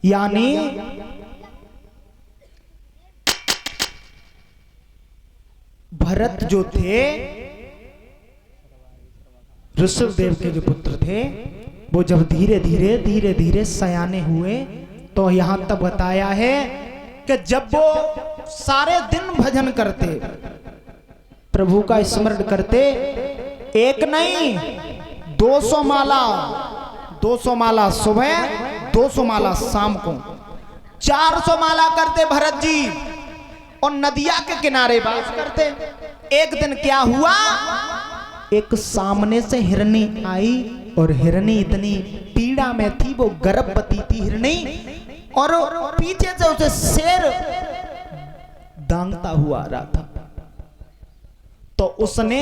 यानी भरत जो थे ऋषभदेव के जो पुत्र थे, वो जब धीरे धीरे सयाने हुए तो यहां तक बताया है कि जब वो सारे दिन भजन करते, प्रभु का स्मरण करते, एक नहीं 200 माला, 200 माला सुबह, 200 माला शाम को, 400 माला करते भरत जी और नदिया के किनारे वास करते। एक दिन क्या हुआ, एक सामने से हिरनी आई और हिरनी इतनी पीड़ा में थी, वो गर्भवती थी हिरनी, और पीछे से उसे शेर दांगता हुआ आ रहा था। तो उसने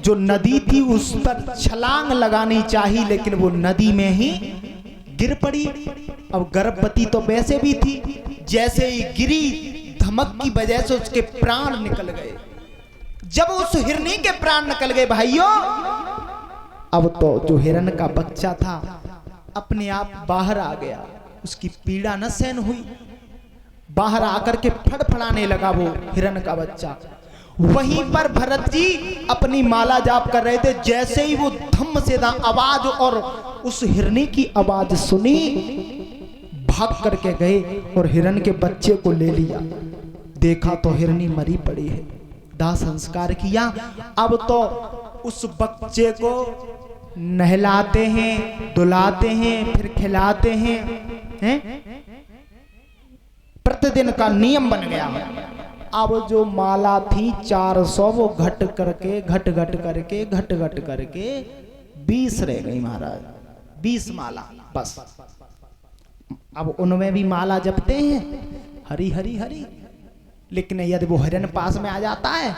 जो नदी थी उस पर छलांग लगानी चाहिए, लेकिन वो नदी में ही गिर पड़ी। अब गर्भवती तो वैसे भी थी, जैसे ही गिरी धमक की वजह से उसके प्राण निकल गए। जब उस हिरनी के प्राण निकल गए भाइयों, अब तो जो हिरण का बच्चा था अपने आप बाहर आ गया, उसकी पीड़ा न सहन हुई, बाहर आकर के फड़फड़ाने लगा वो हिरण का बच्चा। वहीं पर भरत जी अपनी माला जाप कर रहे थे, जैसे ही वो धम्म से आवाज और उस हिरनी की आवाज सुनी, भाग करके गए और हिरण के बच्चे को ले लिया। देखा तो हिरनी मरी पड़ी है, दाह संस्कार किया। अब तो उस बच्चे को नहलाते हैं, दुलाते हैं, फिर खिलाते हैं, प्रतिदिन का नियम बन गया। अब जो माला थी 400, वो घट करके 20 रह गई महाराज, 20 माला बस। अब उनमें भी माला जपते हैं हरी हरी हरी, लेकिन यदि वो हिरण पास में आ जाता है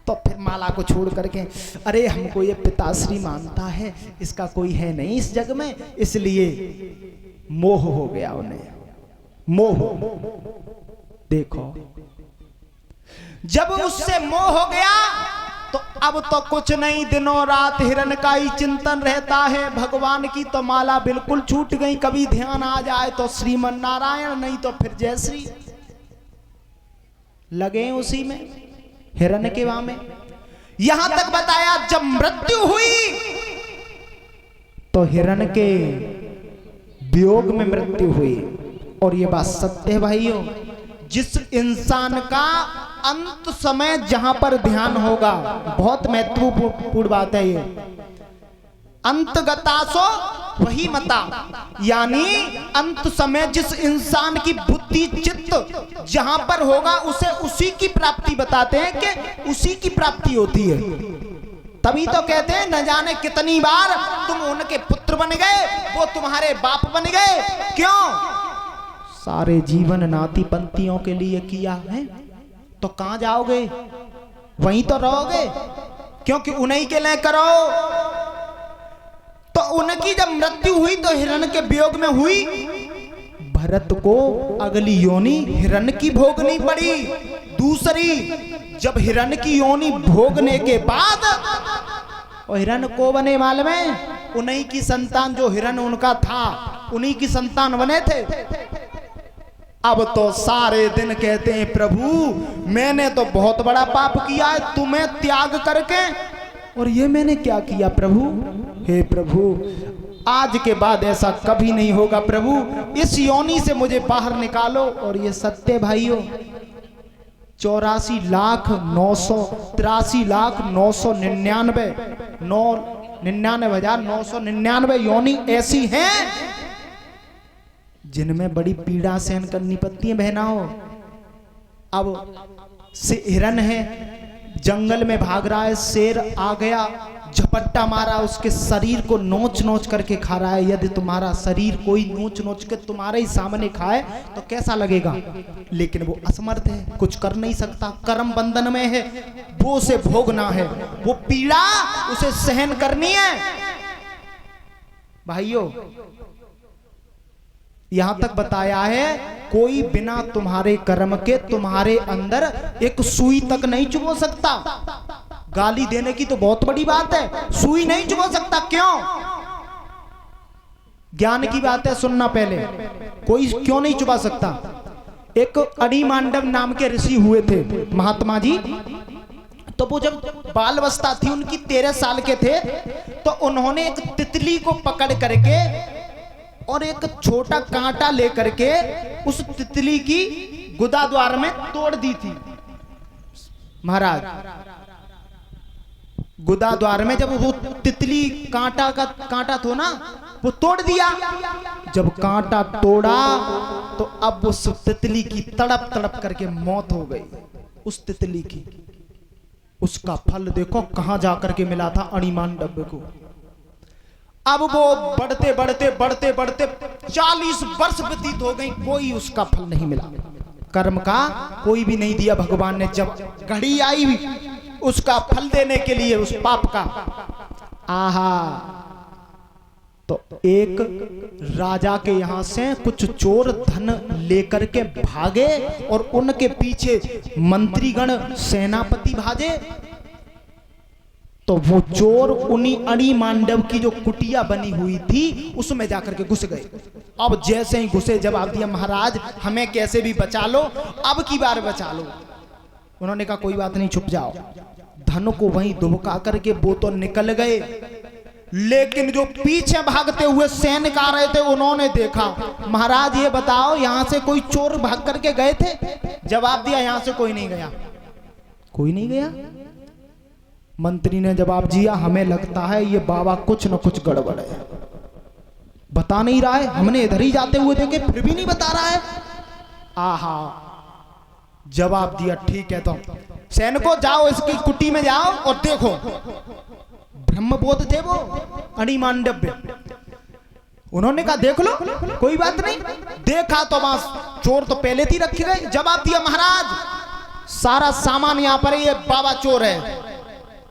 तो फिर माला को छोड़ करके, अरे हमको ये पिताश्री मानता है, इसका कोई है नहीं इस जग में, इसलिए मोह हो गया उन्हें, मोह। देखो जब उससे मोह हो गया तो अब तो कुछ नहीं, दिनों रात हिरण का ही चिंतन रहता है, भगवान की तो माला बिल्कुल छूट गई। कभी ध्यान आ जाए तो श्रीमन नारायण, नहीं तो फिर जय श्री, लगे उसी में हिरण के वहां में। यहां तक बताया जब मृत्यु हुई तो हिरण के वियोग में मृत्यु हुई। और ये बात सत्य है भाइयों, जिस इंसान का अंत समय जहां पर ध्यान होगा, बहुत महत्वपूर्ण बात है ये, अंतगतासो वही मता, यानी अंत समय जिस इंसान की बुद्धि चित्त जहां पर होगा उसे उसी की प्राप्ति बताते हैं कि उसी की प्राप्ति होती है। तभी तो कहते हैं न जाने कितनी बार तुम उनके पुत्र बन गए, वो तुम्हारे बाप बन गए। क्यों? सारे जीवन नाती पंथियों के लिए किया है, तो कहां जाओगे, वहीं तो रहोगे, क्योंकि उन्हीं के लिए करो। तो उनकी जब मृत्यु हुई तो हिरण के वियोग में हुई, भरत को अगली योनि हिरण की भोगनी पड़ी। दूसरी, जब हिरण की योनि भोगने के बाद और हिरण को बने मालूम है, उन्हीं की संतान, जो हिरण उनका था उन्हीं की संतान बने थे। अब तो सारे दिन कहते हैं प्रभु मैंने तो बहुत बड़ा पाप किया है, तुम्हें त्याग करके, और ये मैंने क्या किया प्रभु? हे प्रभु आज के बाद ऐसा कभी नहीं होगा प्रभु, इस योनि से मुझे बाहर निकालो। और ये सत्य भाइयों, 84,999,999 योनि ऐसी हैं जिनमें बड़ी पीड़ा सहन करनी पड़ती है बहनाओं। अब से हिरण है, जंगल में भाग रहा है, शेर आ गया, झपट्टा मारा, उसके शरीर को नोच नोच करके खा रहा है। यदि तुम्हारा शरीर कोई नोच नोच के तुम्हारे ही सामने खाए तो कैसा लगेगा? लेकिन वो असमर्थ है, कुछ कर नहीं सकता, कर्म बंधन में है, वो उसे भोगना है, वो पीड़ा उसे सहन करनी है। भाइयों यहां तक बताया है कोई बिना तुम्हारे कर्म के तुम्हारे अंदर एक सुई तक नहीं चुभो सकता। गाली देने की तो बहुत बड़ी बात है, सुई नहीं चुभो सकता। क्यों? ज्ञान की बात है, सुनना पहले, कोई क्यों नहीं छुपा सकता। एक अणिमांडव नाम के ऋषि हुए थे महात्मा जी। तो वो जब बाल अवस्था थी उनकी, 13 साल के थे, तो उन्होंने एक तितली को पकड़ करके और एक छोटा कांटा लेकर के उस तितली की गुदा द्वार में तोड़ दी थी। महाराज गुदा द्वार में जब वो तितली कांटा था ना, वो तोड़ दिया। जब कांटा तोड़ा तो अब उस तितली की तड़प तड़प करके मौत हो गई, उस तितली की। उसका फल देखो कहां जाकर के मिला था, अणिमांडव को। अब वो बढ़ते बढ़ते बढ़ते बढ़ते 40 वर्ष व्यतीत हो गई, कोई उसका फल नहीं मिला। कर्म का कोई भी नहीं दिया भगवान ने। जब घड़ी आई उसका फल देने के लिए, उस पाप का, आहा, तो एक राजा के यहां से कुछ चोर धन लेकर के भागे और उनके पीछे मंत्रीगण सेनापति भागे। तो वो चोर उन्हीं अणिमांडव की जो कुटिया बनी हुई थी उसमें जाकर के घुस गए। अब जैसे ही घुसे, जवाब दिया, महाराज हमें कैसे भी बचा लो, अब की बार बचा लो। उन्होंने कहा कोई बात नहीं, छुप जाओ। धन को वहीं दुबका करके वो तो निकल गए, लेकिन जो पीछे भागते हुए सैनिक आ रहे थे उन्होंने देखा। महाराज ये बताओ यहां से कोई चोर भाग करके गए थे? जवाब दिया यहां से कोई नहीं गया। कोई नहीं गया? मंत्री ने जवाब दिया, हमें लगता है ये बाबा कुछ न कुछ गड़बड़ है, बता नहीं रहा है। हमने इधर ही जाते हुए देखे, फिर भी नहीं बता रहा है। आहा, जवाब दिया ठीक है, तो सैनिकों जाओ इसकी कुटी में जाओ और देखो। ब्रह्मबोध थे वो अणिमांडव में। उन्होंने कहा देख लो, कोई बात नहीं। देखा तो वहां चोर तो पहले थी रखे गए। जवाब दिया महाराज सारा सामान यहाँ पर है, ये बाबा चोर है,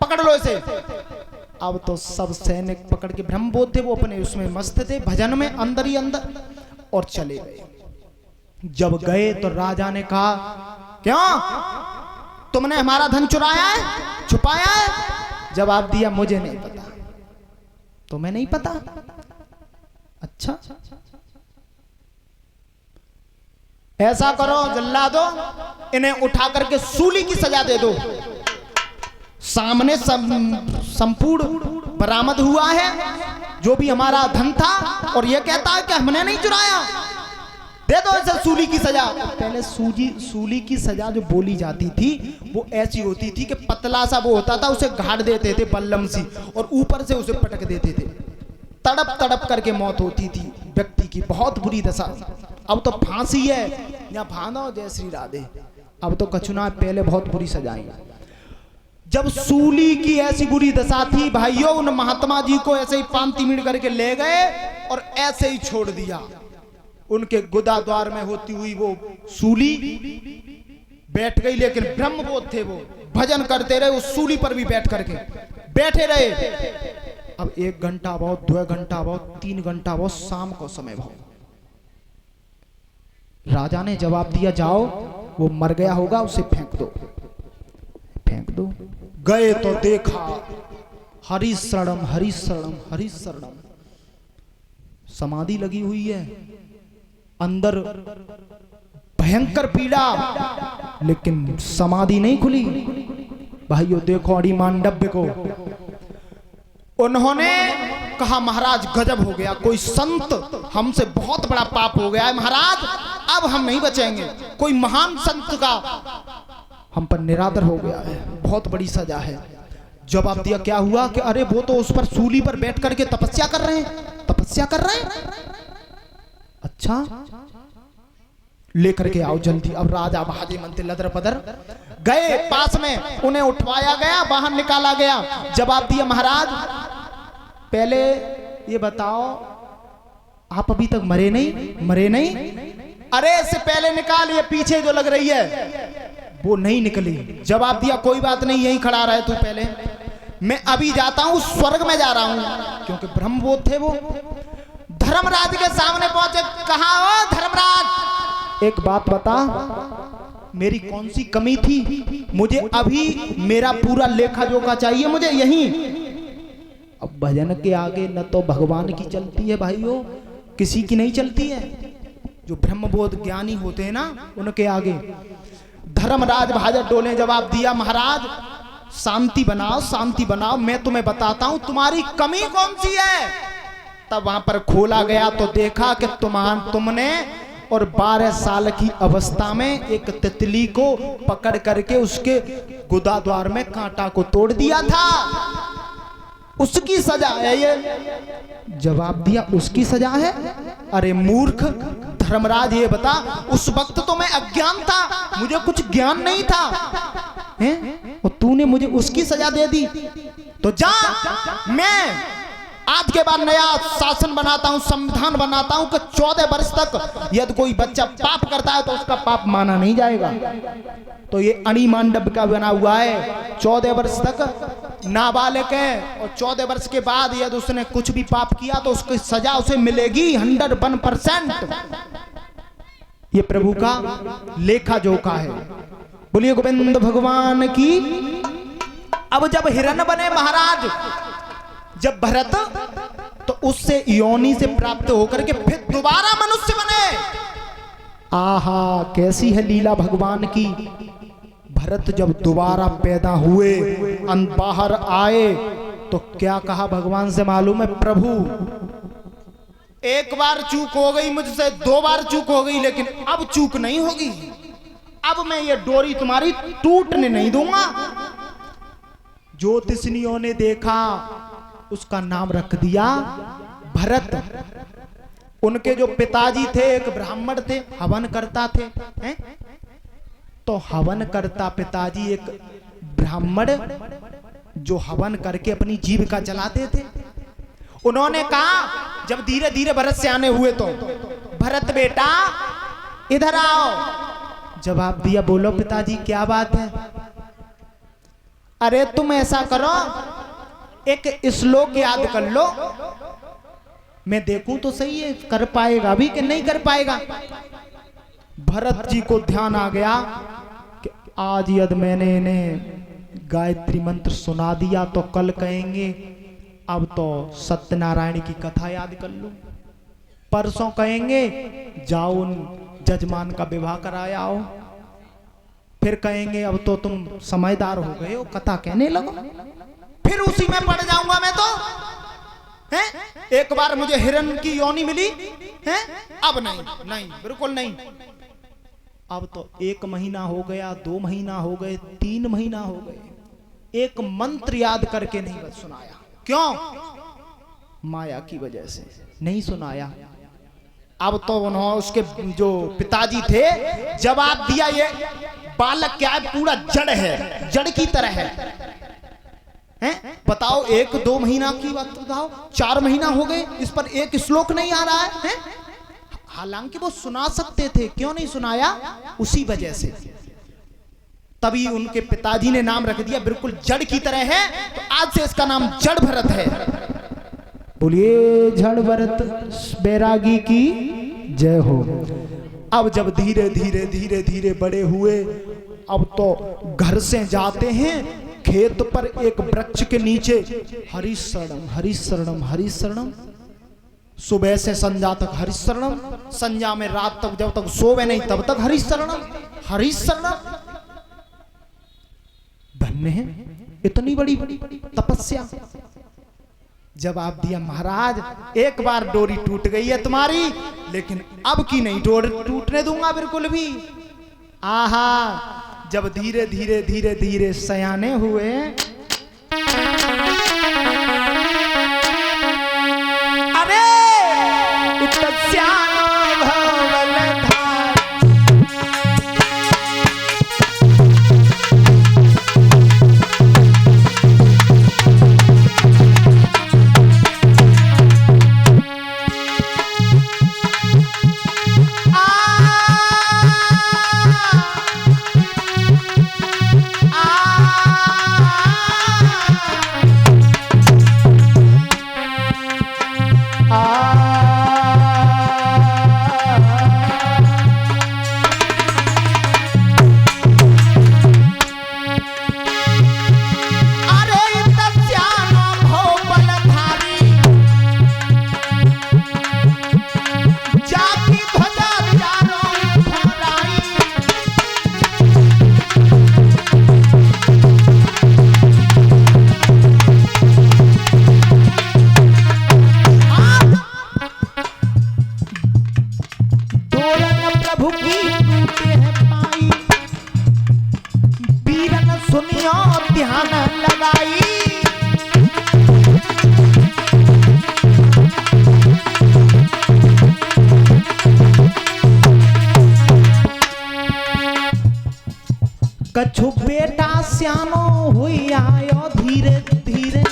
पकड़ लो इसे। अब तो सब सैनिक पकड़ के, ब्रह्मबोध थे वो, अपने उसमें मस्त थे भजन में, अंदर ही अंदर, और चले गए। जब गए तो राजा ने कहा क्यों तुमने हमारा धन चुराया है, छुपाया है? जवाब दिया मुझे नहीं पता। तुम्हें नहीं पता? अच्छा, ऐसा करो जल्लादो, इन्हें उठा करके सूली की सजा दे दो। सामने संपूर्ण बरामद हुआ है जो भी हमारा धन था, और ये कहता है कि हमने नहीं चुराया, दे दो इसे सूली की सजा। पहले सूली की सजा जो बोली जाती थी वो ऐसी होती थी कि पतला सा वो होता था, उसे गाड़ देते थे बल्लम सी, और ऊपर से उसे पटक देते थे। तड़प तड़प करके मौत होती थी व्यक्ति की, बहुत बुरी दशा। अब तो फांसी है या फांदो, जय श्री राधे। अब तो कछुना, पहले बहुत बुरी सजाएं। जब सूली की ऐसी बुरी दशा थी भाइयों, उन महात्मा जी को ऐसे ही पांति मीड़ करके ले गए और ऐसे ही छोड़ दिया। उनके गुदा द्वार में होती हुई वो सूली बैठ गई, लेकिन ब्रह्मबोध थे वो, भजन करते रहे, उस सूली पर भी बैठ करके बैठे रहे। अब 1 घंटा बहुत, 2 घंटा बहुत, 3 घंटा बहुत, शाम को समय बहुत। राजा ने जवाब दिया जाओ, वो मर गया होगा, उसे फेंक दो, फेंक दो। गए तो देखा हरि शरणम हरि शरणम हरि शरणम, समाधि लगी हुई है, अंदर भयंकर पीड़ा, लेकिन समाधि नहीं खुली। भाइयों देखो अणिमांडव को। उन्होंने कहा महाराज गजब हो गया, कोई संत हमसे बहुत बड़ा पाप हो गया है महाराज, अब हम नहीं बचेंगे। कोई महान संत का हम पर निरादर हो गया है, बहुत बड़ी सजा है। जवाब दिया क्या हुआ कि अरे वो तो उस पर सूली पर बैठ करके तपस्या कर रहे हैं, तपस्या कर रहे हैं। अच्छा, लेकर के आओ जल्दी। अब राजा भाजे मनते लदर पदर गए, पास में उन्हें उठवाया गया, बाहर निकाला गया। जवाब दिया महाराज पहले ये बताओ आप अभी तक मरे नहीं? मरे नहीं? अरे इससे पहले निकाल, ये पीछे जो लग रही है वो नहीं निकली। जवाब दिया कोई बात नहीं, यहीं खड़ा रहे तू पहले, मैं अभी जाता हूं, स्वर्ग में जा रहा हूं। क्योंकि ब्रह्मबोध थे वो। धर्मराज के सामने पहुंचे, कहा ओ धर्मराज एक बात बता, मेरी कौन सी कमी थी? मुझे अभी मेरा पूरा लेखा जोखा चाहिए, मुझे यहीं। अब भजन के आगे न तो भगवान की चलती है भाइयों, किसी की नहीं चलती है। जो ब्रह्मबोध ज्ञानी होते हैं ना, उनके आगे। धर्मराज भाजर डोले जवाब दिया, महाराज शांति बनाओ, शांति बनाओ, मैं तुम्हें बताता हूं तुम्हारी कमी कौन सी है। तब वहां पर खोला गया तो देखा कि तुमने और 12 साल की अवस्था में एक तितली को पकड़ करके उसके गुदा द्वार में कांटा को तोड़ दिया था। उसकी सजा है ये। जवाब दिया, उसकी सजा है? अरे मूर्ख धर्मराज, ये बता, उस वक्त तो मैं अज्ञान था, मुझे कुछ ज्ञान नहीं था, हैं? और तूने मुझे उसकी सजा दे दी। तो जा, मैं आज के बाद नया शासन बनाता हूं, संविधान बनाता हूं कि 14 वर्ष तक यदि कोई बच्चा पाप करता है तो उसका पाप माना नहीं जाएगा। तो ये अणि मांडव का बना हुआ है, 14 वर्ष तक नाबालिग है, और 14 वर्ष के बाद यदि उसने कुछ भी पाप किया तो उसकी सजा उसे मिलेगी 101%। ये प्रभु का लेखा जोखा है। बोलिए गोविंद भगवान की। अब जब हिरण बने महाराज, जब भरत, तो उससे योनि से प्राप्त होकर के फिर दोबारा मनुष्य बने। आहा, कैसी है लीला भगवान की। भरत जब दोबारा पैदा हुए, बाहर आए, तो क्या कहा भगवान से मालूम है? प्रभु एक बार चूक हो गई मुझसे, 2 बार चूक हो गई, लेकिन अब चूक नहीं होगी। अब मैं ये डोरी तुम्हारी टूटने नहीं दूंगा। ज्योतिषियों ने देखा, उसका नाम रख दिया भरत। उनके जो पिताजी थे एक ब्राह्मण थे, हवन करता थे, हैं? तो हवन करता पिताजी एक ब्राह्मण जो हवन करके अपनी जीविका चलाते थे। उन्होंने कहा, जब धीरे धीरे भरत से आने हुए, तो भरत बेटा इधर आओ। जवाब दिया, बोलो पिताजी क्या बात है? अरे तुम ऐसा करो, एक श्लोक याद कर लो, मैं देखूं तो सही है कर पाएगा भी कि नहीं कर पाएगा। भरत जी को ध्यान आ गया कि आज यदि मैंने इन्हें गायत्री मंत्र सुना दिया तो कल कहेंगे अब तो सत्यनारायण की कथा याद कर लो, परसों कहेंगे जाओ उन जजमान का विवाह कराया हो, फिर कहेंगे अब तो तुम समझदार हो गए हो, कथा कहने लगो, फिर उसी में पड़ जाऊंगा मैं तो। हैं? एक बार मुझे हिरण की योनि मिली है, अब नहीं, नहीं, बिल्कुल नहीं। अब तो 1 महीना हो गया, 2 महीना हो गए, 3 महीना हो गए, एक मंत्र याद करके नहीं बस सुनाया। क्यों? माया की वजह से नहीं सुनाया। अब तो उन्होंने, उसके जो पिताजी थे, जवाब दिया, ये बालक क्या है, पूरा जड़ है, जड़ की तरह है, हैं? बताओ 1-2 महीना की बात बताओ, 4 महीना हो गए, इस पर एक श्लोक नहीं आ रहा है? हालांकि वो सुना सकते थे, क्यों नहीं सुनाया? उसी वजह से। तभी उनके पिताजी ने नाम रख दिया, बिल्कुल जड़ की तरह है, तो आज से इसका नाम जड़ भरत है। बोलिए जड़ भरत बैरागी की जय हो। अब जब धीरे धीरे धीरे धीरे बड़े हुए, अब तो घर से जाते हैं खेत पर, एक वृक्ष के नीचे हरिशरणम हरिशरणम हरिशरणम, सुबह से संध्या तक हरिशरणम, संध्या में रात तक जब तक सोवे नहीं तब तक हरिशरणम हरिशरणम। धन्य है इतनी बड़ी तपस्या। जवाब दिया, महाराज एक बार डोरी टूट गई है तुम्हारी, लेकिन अब की नहीं डोरी टूटने दूंगा बिल्कुल भी। आहा, जब धीरे धीरे धीरे धीरे सयाने हुए, अरे प्रभु की टूटे है पाई, वीरन सुनियो ध्यान लगाई। कछु बेटा श्यानो हुई आयो धीरे धीरे,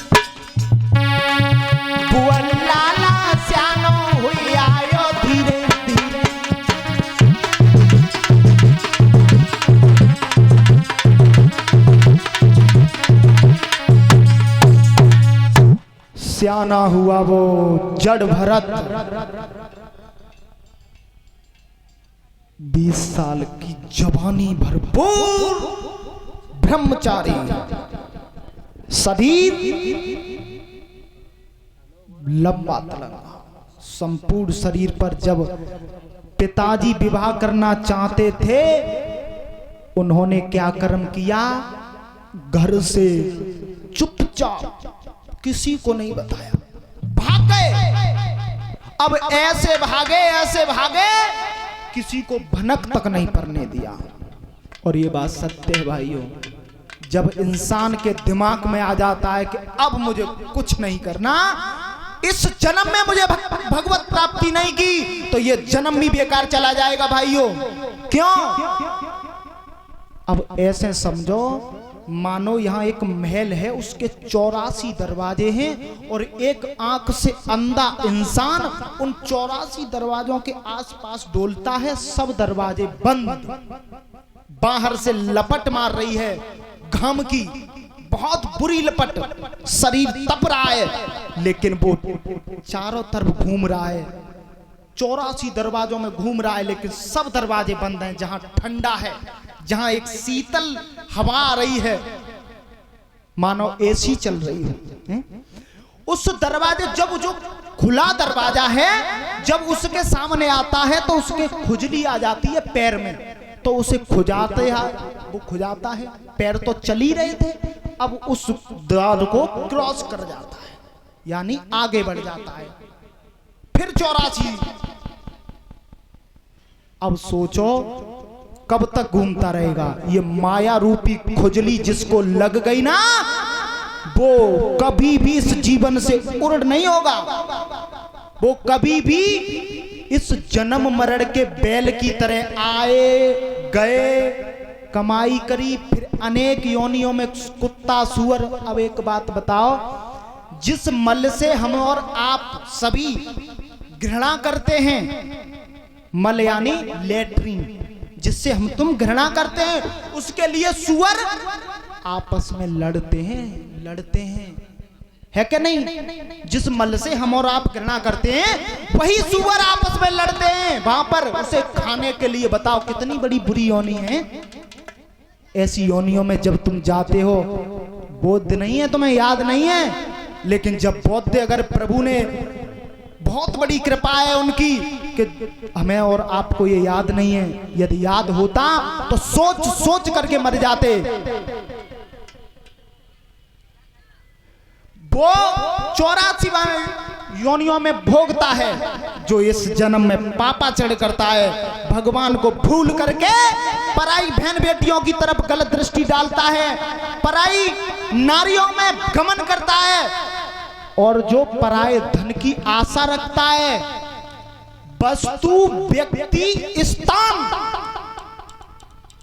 बुआ लाला श्यानो हुई आयो धीरे धीरे। श्याना हुआ वो जड़ भरत, 20 साल की जवानी भरपूर ब्रह्मचारी, शरीर लंबा तलंगा, संपूर्ण शरीर पर। जब पिताजी विवाह करना चाहते थे, उन्होंने क्या कर्म किया, घर से चुपचाप किसी को नहीं बताया, भाग गए। अब ऐसे भागे किसी को भनक तक नहीं पड़ने दिया। और ये बात सत्य है भाइयों, जब इंसान के दिमाग में आ जाता है कि अब मुझे कुछ नहीं करना, इस जन्म में मुझे भगवत प्राप्ति नहीं की, तो ये जन्म भी बेकार चला जाएगा भाइयों। क्यों? अब ऐसे समझो, मानो यहाँ एक महल है, उसके 84 दरवाजे हैं, और एक आंख से अंधा इंसान उन 84 दरवाजों के आसपास डोलता है। सब दरवाजे बंद, बाहर से लपट मार रही है घाम की, बहुत बुरी लपट, शरीर तप रहा है, लेकिन वो चारों तरफ घूम रहा है, 84 दरवाजों में घूम रहा है, लेकिन सब दरवाजे बंद हैं। जहां ठंडा है, जहां एक शीतल हवा आ रही है, मानो एसी चल रही है। उस दरवाजे, जब जो खुला दरवाजा है, जब उसके सामने आता है तो उसके खुजली आ जाती है पैर में, तो उसे खुजाते हैं, वो खुजाता है। पैर तो चल ही रहे थे, अब उस द्वार को क्रॉस कर जाता है, यानी आगे बढ़ जाता है। फिर 84। अब सोचो कब तक घूमता रहेगा। ये माया रूपी खुजली जिसको लग गई ना, वो कभी भी इस जीवन से उड़ नहीं होगा। वो कभी भी इस जन्म मरण के बैल की तरह आए गए, कमाई करी, फिर अनेक योनियों में कुत्ता सुअर। अब एक बात बताओ, जिस मल से हम और आप सभी घृणा करते हैं, मल यानी लेट्रिन, जिससे हम तुम घृणा करते हैं, उसके लिए सुअर आपस में लड़ते हैं, है कि नहीं? जिस मल से हम और आप घृणा करते हैं, वही सुअर आपस में लड़ते हैं वहां पर उसे खाने के लिए। बताओ कितनी बड़ी बुरी योनि है। ऐसी योनियों में जब तुम जाते हो, बोध नहीं है, तुम्हें याद नहीं है, लेकिन जब बोध, अगर प्रभु ने बहुत बड़ी कृपा है उनकी कि हमें और आपको ये याद नहीं है, यदि याद होता तो सोच सोच करके मर जाते। वो 84 योनियों में भोगता है, जो इस जन्म में पापाचरण करता है, भगवान को भूल करके पराई बहन बेटियों की तरफ गलत दृष्टि डालता है, पराई नारियों में गमन करता है, और जो पराये धन की आशा रखता है, वस्तु, व्यक्ति, स्थान,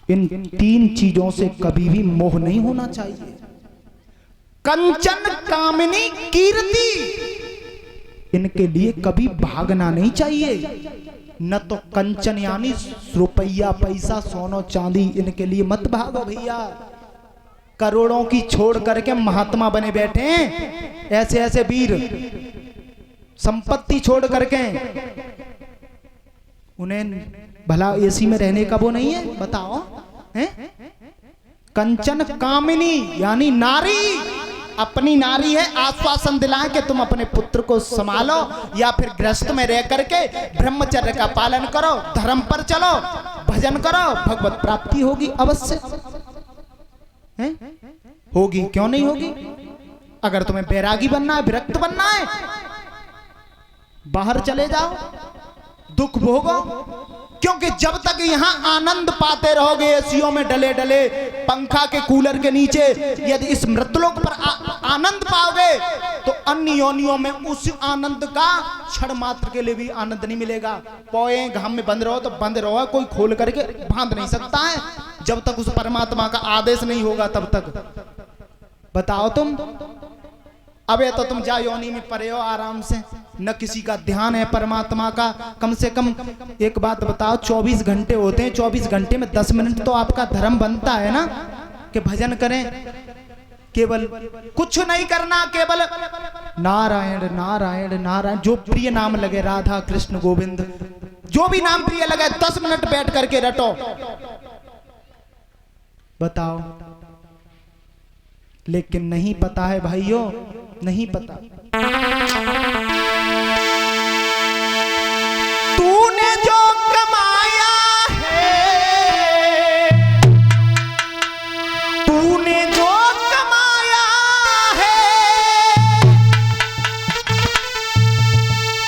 इन 3 चीजों से कभी भी मोह नहीं होना चाहिए। कंचन, कामिनी, कीर्ति, इनके लिए कभी भागना नहीं चाहिए। न तो कंचन यानी रुपया, पैसा, सोना, चांदी, इनके लिए मत भागो भैया। करोड़ों की छोड़ करके महात्मा बने बैठे हैं ऐसे ऐसे वीर, संपत्ति छोड़ करके। उन्हें भला एसी में रहने का वो नहीं है? बताओ हैं? कंचन कामिनी यानी नारी, अपनी नारी है, आश्वासन दिलाएं कि तुम अपने पुत्र को संभालो, या फिर गृहस्थ में रह करके ब्रह्मचर्य का पालन करो, धर्म पर चलो, भजन करो, भगवत प्राप्ति होगी अवश्य। हैं? होगी, क्यों नहीं होगी? अगर तुम्हें बैरागी बनना है, विरक्त बनना है, बाहर चले जाओ, दुख भोगो। क्यों? क्योंकि जब तक यहाँ आनंद पाते रहोगे एसियों में डले डले, पंखा के कूलर के नीचे, यदि इस मृतलोक पर आनंद पाओगे तो अन्य योनियों में उस आनंद का क्षण मात्र के लिए भी आनंद नहीं मिलेगा। पोए घाम में बंद रहो तो बंद रहो, कोई खोल करके बांध नहीं सकता है जब तक उस परमात्मा का आदेश नहीं होगा तब तक। बताओ तुम, अबे तो तुम जा योनि में पड़े हो आराम से, न किसी का ध्यान है परमात्मा का। कम से कम एक बात बताओ, 24 घंटे होते हैं, 24 घंटे में 10 मिनट तो आपका धर्म बनता है ना कि भजन करें। केवल कुछ नहीं करना, केवल नारायण नारायण नारायण, जो प्रिय नाम लगे, राधा कृष्ण गोविंद, जो भी नाम प्रिय लगे 10 मिनट बैठ करके रटो। बताओ, लेकिन नहीं पता है भाइयों, नहीं पता। तूने जो कमाया है, तूने जो कमाया है,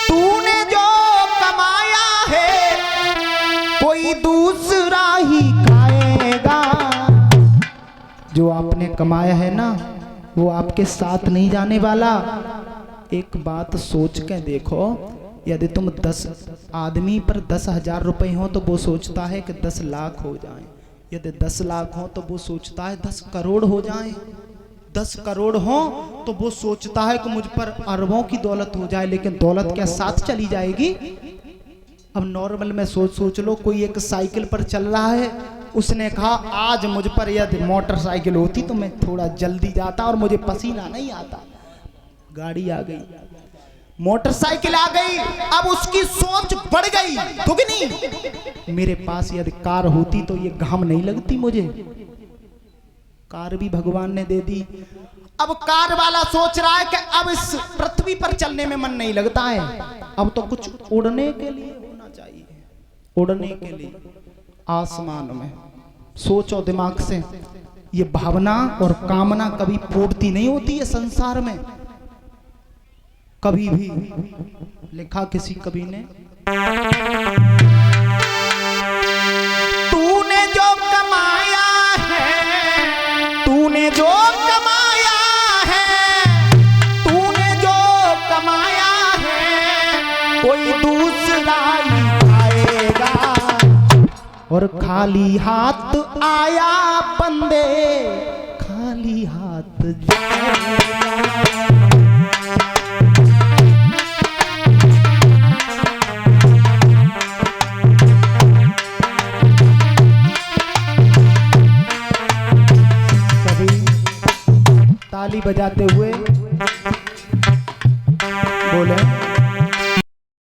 तूने जो कमाया है कोई दूसरा ही खाएगा। जो आपने कमाया है ना वो आपके साथ नहीं जाने वाला। एक बात सोच के देखो, यदि तुम 10 आदमी पर 10,000 रुपए हो तो वो सोचता है कि 10 लाख हो जाएं, यदि 10 लाख हो तो वो सोचता है 10 करोड़ हो जाएं, 10 करोड़ हो तो वो सोचता है कि मुझ पर अरबों की दौलत हो जाए। लेकिन दौलत क्या साथ चली जाएगी? अब नॉर्मल में सोच लो, कोई एक साइकिल पर चल रहा है, उसने कहा आज मुझ पर यदि मोटरसाइकिल होती तो मैं थोड़ा जल्दी जाता और मुझे पसीना नहीं आता। गाड़ी आ गई, मोटरसाइकिल आ गई, अब उसकी सोच बढ़ गई दुगनी। मेरे पास यदि कार होती तो ये घाम नहीं लगती मुझे। कार भी भगवान ने दे दी। अब कार वाला सोच रहा है कि अब इस पृथ्वी पर चलने में मन नहीं लगता है, अब तो कुछ उड़ने के लिए होना चाहिए, उड़ने के लिए आसमान में। सोचो दिमाग से, ये भावना और कामना कभी पूर्ति नहीं होती है संसार में, कभी भी। लिखा किसी कवि ने, तूने जो कमाया है, तूने जो कमाया है, तूने जो कमाया है कोई दूसरा ही आएगा। और खाली हाथ आया बंदे, खाली हाथ जाएगा। सभी ताली बजाते हुए